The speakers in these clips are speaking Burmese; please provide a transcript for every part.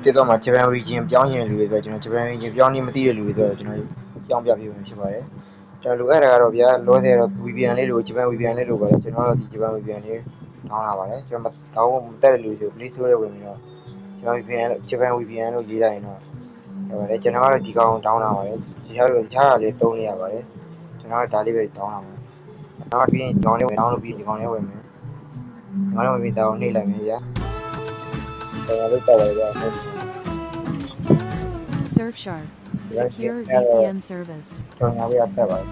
တစ်တော့မှာဂျပန် region ပြောင်းရင်လူတွေဆိုကျွန်တော်ဂျပန် region ပြောင်းနေမသိတဲ့လူတွေဆိုကျွန်တော်ပြောင်းပြပြဖြစ်ပါတယ်ကျွန်တော်လိုအပ်တာကတော့ဗျာလောဆယ်တော့ VPN လေးလို့ဂျပန် VPN လေးလို့ပါတယ်ကျွန်တော်တို့ဒီဂျပန် VPN လေးတောင်းလာပါတယ်ကျွန်တော်တောင်းမတက်တဲ့လူတွေဆို please ဆိုရဝင်ပြီးတော့ဂျပန် VPN ဂျပန် VPN လို့ရေးလိုက်ရင်တော့ဟုတ်ပါတယ်ကျွန်တော်ကတော့ဒီကောင်တောင်းလာပါတယ်ဒီဟာလိုတခြားဟာလေးသုံးနေရပါတယ်ကျွန်တော်ကဒါလေးပဲတောင်းလာမှာကျွန်တော်ပြီးရင်ဒီကောင်လေးဝင်တောင်းလို့ပြီးဒီကောင်လေးဝင်မယ်ဒီကောင်လေးဝင်ပြီးတောင်းနှိပ်လိုက်မယ်ဗျာကျွန်တော်လေးတက်ပါဗျာSurfshark Secure VPN Service ကျွန်တော်ရတက်ပါတယ်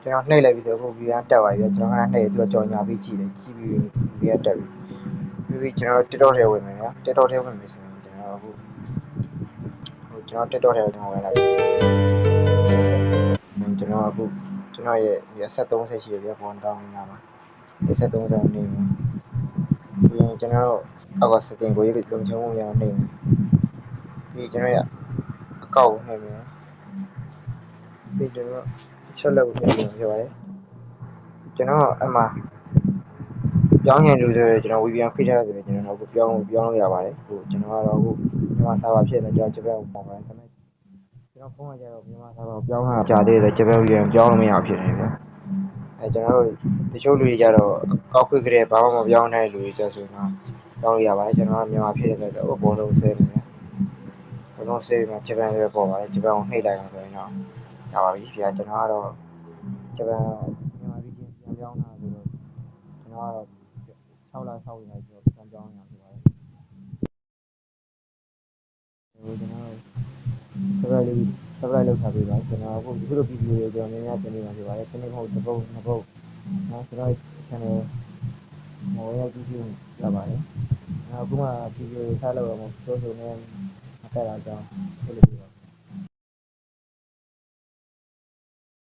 ကျွန်တော်နှိပ်လိုက်ပြီဆိုတော့ VPN တက်ပါပြီဗျာကျွန်တော်ကနှိပ်ပြီးတော့ကြော်ညာပြီးကြည့်တယ်ကြည့်ပြီး VPN တက်ပြီကျွန်တော် TikTok ထဲဝင်မယ်ဗျာ TikTok ထဲဝင်ပြီဆိုရင်ကျွန်တော်အခုကျွန်တော် TikTok ထဲကျွန်တော်ဝင်လာပြီကျွန်တော်အခုကျွန်တော်ရဲ့ဆက်30ရှိတယ်ဗျာပေါ်တောင်းနေတာမှာဆက်30နေပြီပြီးရင်ကျွန်တော်အောက်က setting ကိုရေးလုံခြုံမှုရအောင်နှိပ်မယ်ပြီးကျွန်တော်ရဲ့အကောင့်ကိုနှိပ်မယ်ပြီးကျွန်တော်ချက်လက်ကိုနှိပ်ပြီးပြောပါတယ်ကျွန်တော်အမှပြောင်းရင်လူဆိုကျွန်တော် VPN ဖိထားတယ်ဆိုရင်ကျွန်တော်အခုပြောင်းလို့ရပါတယ်ဟိုကျွန်တော်ကတော့အခုမြန်မာစာပါဖြစ်နေကျွန်တော်ဂျပန်ကိုပေါပါတယ်ဒါပေမဲ့ကျွန်တော်ဖုန်းကကြတော့မြန်မာစာပါပြောင်းတာကြာသေးတယ်ဂျပန် VPN ပြောင်းလို့မရဖြစ်နေဗျာကျွန်တော်တို့တချို့လူတွေကြတော့ကောက်ခွေကြတဲ့ဘာမှမပြောင်းတဲ့လူတွေကြဆိုတော့ပြောင်းလို့ရပါတယ်ကျွန်တော်ကမြန်မာဖြစ်နေဆိုတော့ဘောလုံးဆဲနေတယ်ဘောလုံးဆဲပြီးမှဂျပန်ဆိုပေါ်ပါတယ်ဂျပန်ကိုနှိပ်လိုက်အောင်ဆိုရင်တော့ရပါပြီဗျာကျွန်တော်ကတော့ဂျပန်မြန်မာပြည်ပြန်ပြောင်းတာဆိုတော့ကျွန်တော်ကတော့6လ6ရက်ကျွန်တော်ပြန်ပြောင်းရအောင်ဖြစ်ပါတယ်ကျွန်တော် subscribe လုပ်ထားပေးပါကျွန်တော်အခုဒီလိုဗီဒီယိုတွေကျွန်တော်များများတင်နေမှာဖြစ်ပါတယ်တစ်နေ့မဟုတ်တစ်ပုတ်နှစ်ပုတ်နော်ကျွန်တော် channel ဟိုရောက်ကြည့်ရပါတယ်အခုမှဗီဒီယိုတွေဆက်လုပ်အောင်ဆိုနေအတက်လာကြောင်းဖြစ်လို့ပြပါ